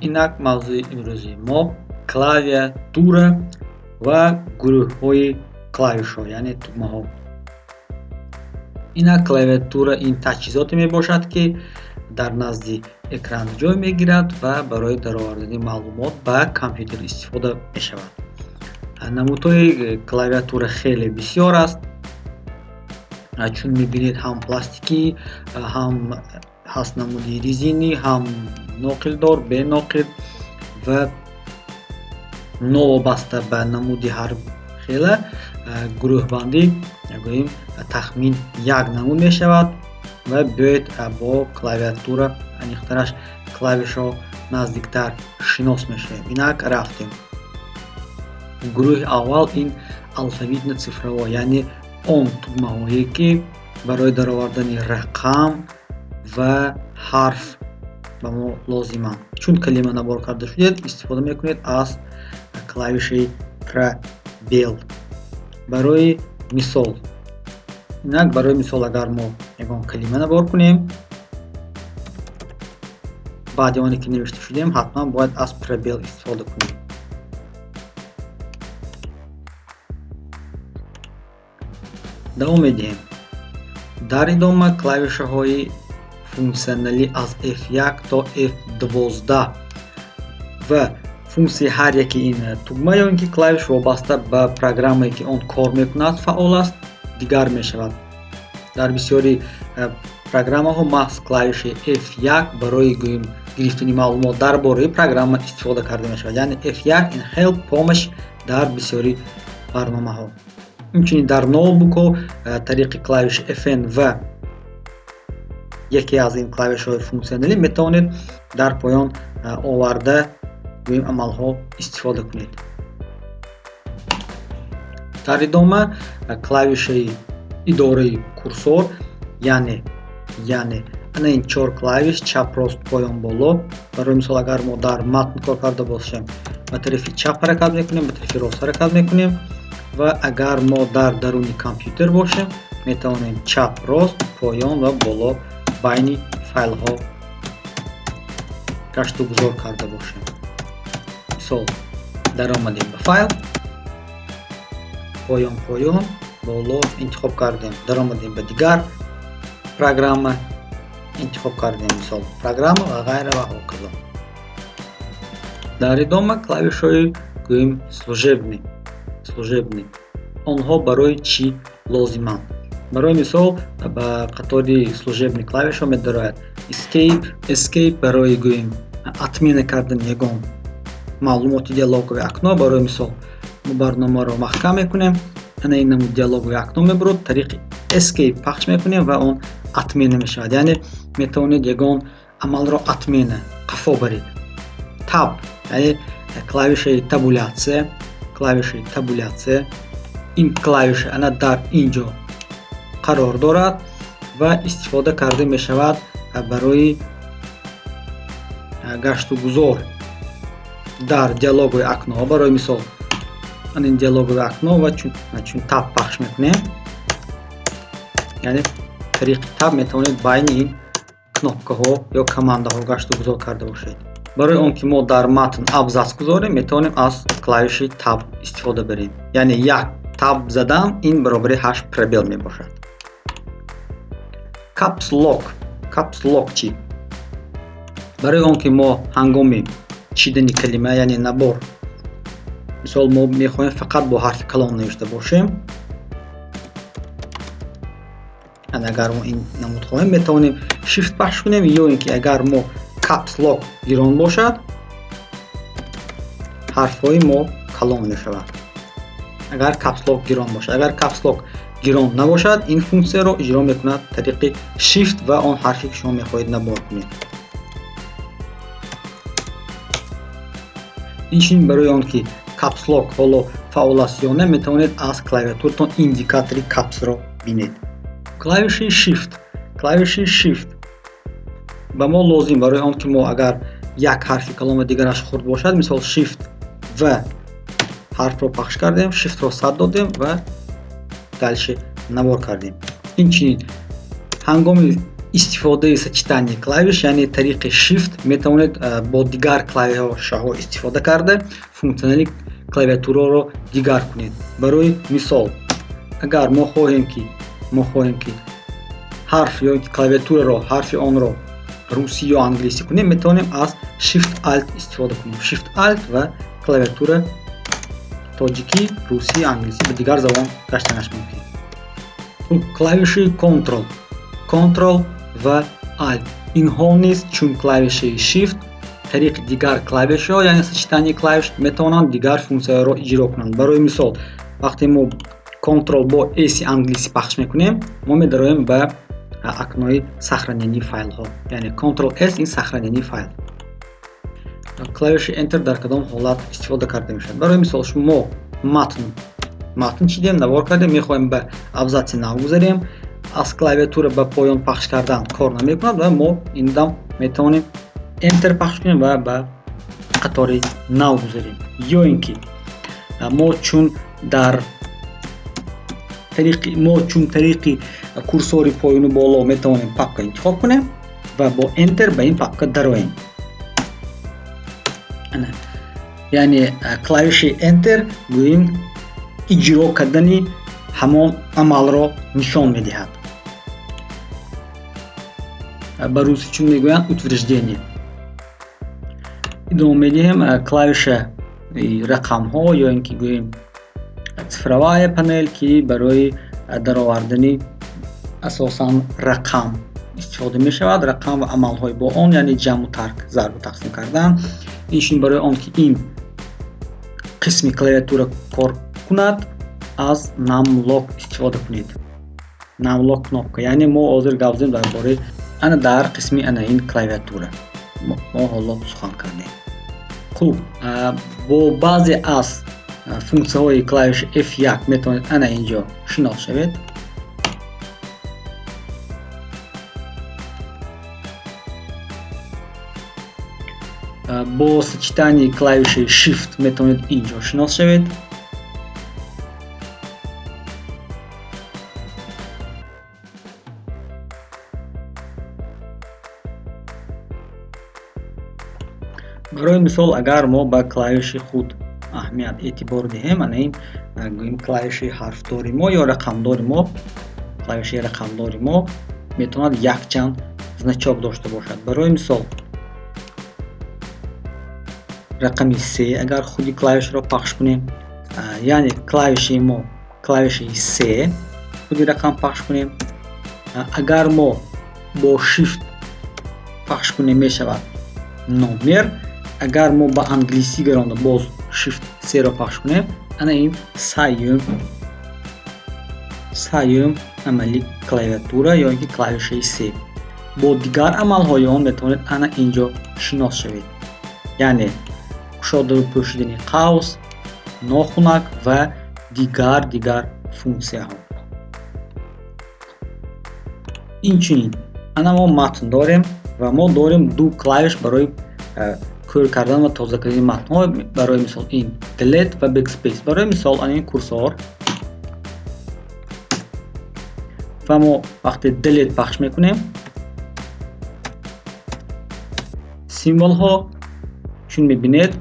инак мавзӯи имрӯзи мо клавиатура ва гурӯҳҳои клавишҳо, яъне тугмаҳо. инак клавиатура ин таҷҳизоте мебошад, ки дар назди экран ҷой мегирад ва барои даровардани маълумот ба компютер истифода мешавад. намудҳои клавиатура хеле бисёр аст. чун мебинед ҳам пластикӣ, ҳам ҳаст намуди резинӣ, ҳам ноқилдор, беноқил ва новобаста ба намуди ҳар хела гурӯҳбандӣ гӯем тахмин як намуд мешавад ва биёед бо клавиатура аниқтараш клавишҳо наздиктар шинос мешавем. инак рафтем. гурӯҳи аввал ин алфавитна цифраво, яъне он тугмаҳое ки барои даровардани рақам ва ҳарф ба мо лозиманд. чун калима набор карда шудед, истифода мекунед аз клавиши пробел. барои мисол, инак барои мисол агар мо ягон калима набор кунем, баъди оне ки навишта шудем, ҳатман бояд аз пробел истифода кунем. давом медиҳем. дар идома клавишаҳои функсионалӣ аз F1 то F12 ва функсияи ҳар яки ин тугма ё ин ки клавиш вобаста ба программае ки он кор мекунад фаъол аст, дигар мешавад. дар бисёри программаҳо маҳз клавиши F1 барои гӯем гирифтани маълумот дар бораи программа истифода карда мешавад, яъне F1 in help помощ дар бисёри барномаҳо. инчунин дар ноутбукҳо тариқи клавиши Fn ва яке аз ин клавишҳои функсионалӣ метавонед дар поён оварда гӯем амалҳо истифода кунед. дар идома клавишаи идораи курсор, яъне ана ин 4 клавиш чап, рост, поён, боло. барои мисол агар мо дар матн кор карда бошем, ба тарафи чап ҳаракат мекунем, ба тарафи рост ҳаракат мекунем ва агар мо дар даруни компютер бошем, метавонем чап, рост, поён ва боло байни файлҳо гашту гузор карда бошем. мисол даромадем ба файл, поён, боло интихоб кардем, даромадем ба дигар программа, интихоб кардем, мисол программа ва ғайра ва ҳоказо. дар идома клавишҳои гӯем служебни, онҳо барои чӣ лозиманд? барои мисол ба қатори служебни клавишҳо медарояд escape барои гӯем отмена кардани ягон маълумоти диалогови акно. барои мисол мо барномаро маҳкам мекунем, ана ин намуд диалогови акно мебурад, тариқи escape пахш мекунем ва он отмена мешавад, яъне метавонед ягон амалро отмена қафо баред. таб яъне клавишаи табуляция, ин клавиша ана дар инҷо қарор дорад ва истифода карда мешавад барои гашту гузор дар диалогови акно. барои мисол ин диалогови акно ва чун таб пахш мекунем, яъне тариқи таб метавонед байни ин кнопкаҳо ё командаҳо гашту гузор карда бошед. барои он ки мо дар матн абзац гузорем, метавонем аз клавиши таб истифода барем, яъне як таб задан ин баробари 8 пробел мебошад. caps lock чӣ? барои он ки мо ҳангоми чидани калима, яъне набор, мисол мо мехоҳем фақат бо ҳарфи калон навишта бошем, агар мо ин намуд хоҳем, метавонем shift пахш кунем, ё ин ки агар мо caps lock гирон бошад, ҳарфҳои мо калон мешавад. агар caps lock гирон бошад, агар caps lock гирон набошад, ин функсияро иҷро мекунад тариқи shift ва он ҳарфе ки шумо мехоҳед набор кунед. инчунин барои он ки caps lock ҳоло фаъол аст ё не, метавонед аз клавиатуратон индикатори капсро бинед. клавиши shift ба мо лозим барои он ки мо агар як ҳарфи каломи дигараш хурд бошад, мисол shift ва ҳарфро пахш кардем, shiftро сад додем ва дальше набор кардем. инчунин ҳангоми استفاده سچتانی کلاویش یعنی طریق شیفت میتونید با دیگر کلاویش‌ها استفاده کرده فونکسیونالی کلاویاتور رو دیگر کنید. برای مثال اگر ما خواهیم که حرف یا کلاویاتور رو حرف آن رو روسی یا انگلیسی کنیم میتونیم از شیفت آلت استفاده کنیم. شیفت آلت و کلاویاتور تاجیکی، روسی، انگلیسی به دیگر زبان گشتنش ممکن. کلاویش کنترل و آلت اینها نیست چون کلاویش شیفت طریق دیگر کلاویش ها یعنی سچتانی کلاویش میتونند دیگر فونکسیون رو اجرا کنند. برای مثال وقتی ما کنترل با اس انگلیسی پخش میکنیم ما میدرویم به اکنای سخرانینی فایل ها یعنی کنترل اس این سخرانینی فایل. کلاویش انتر در کدام حالت استفاده کرده میشد؟ برای مثال شما متن چیدیم نوار کردیم میخوایم به ابزاط نو بگذاریم از کلاویاتور به پایان پخش کردن کار نمیکند و ما این دم میتونیم انتر پخش کنیم و به قطار نو بگذاریم. یا اینکه ما چون طریق کورسور پایین بالا میتونیم پاپکا انتخاب کنیم و با انتر به این پاپکا درویم. یعنی کلاویش انتر گوییم اجرا کردن همان عمل را نشان میدهد. به روسی چون میگویند утверждение. ادامه میدیم کلاویش رقم ها یا اینکه گوییم صفرهای پنل که برای درآوردن اساساً رقم استفاده می شود. رقم و عمل های با آن یعنی جمع و ترک، ضرب و تقسیم کردن. اینشین برای آن که این قسمی کلاویاتور کار کند از نملاک استفاده کنید. نملاک کناپکا یعنی ما حاضر گفتیم درباره انا در قسمی انا این کلاویاتور ما حالا سخن کردیم. خوب با بعضی از فونکسیون های کلاویش F1 میتونید انا اینجا شناخته شوید. با سچتانی کلاویش شیفت میتونید اینجا شناخته شوید. برای مثال اگر ما با کلاویش خود اهمیت اعتبار دهیم این گوییم کلاویش حرفداری ما یا رقمداری ما کلاویش رقمداری ما میتواند یک چند значок داشته باشد. برای مثال رقم 3 اگر خودی کلاویش را پخش کنیم یعنی کلاویش ما کلاویش 3 خودی رقم پخش کنیم. اگر ما با شیفت پخش کنیم میشود نمر. اگر ما با انگلیسی گرانده باز شیفت 3 را پخش کنیم انا این سایوم عملی کلاویاتور یا اینکه کلاویش 3 با دیگر عمل های آن میتونید انا اینجا شناس شوید یعنی کشاده و پوشیدن قوس، ناخنک و دیگر فونکسیون ها. اینچنین انا ما متن داریم و ما داریم دو کلاویش برای کار کردن و تازه کردن متن ها. برای مثال این delete و backspace. برای مثال این کورسور و ما وقتی delete پخش میکنیم سیمبل ها چون میبینید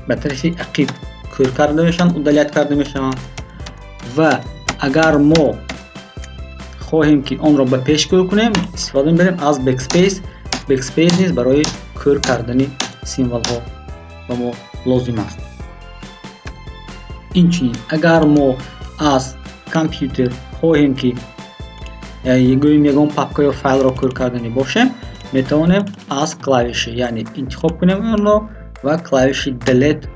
به طرف عقب کار کرده میشن و delete کرده میشن و اگر ما خواهیم که آن را به پیش کار کنیم استفاده میبریم از backspace نیز برای کار کردن سیمبل ها و ما لازم است. اینچنین اگر ما از کامپیوتر خواهیم که یگان پاپکا یا فایل را کار کردنی باشیم میتونیم از کلاویش یعنی انتخاب کنیم اون را و کلاویش delete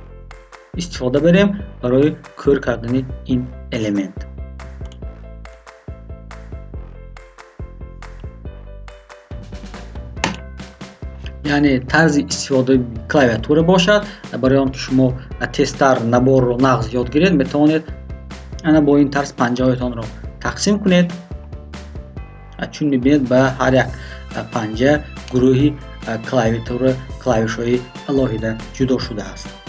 استفاده بریم برای کار کردن این الیمنت. یعنی طرز استفاده کلاویاتور باشد. برای آنکه شما تستر نبار رو نقض یاد گیرید میتونید انا با این طرز پنجه هایتان را تقسیم کنید چون میبینید به هر یک پنجه گروهی کلاویش های الهیده جدا شده است.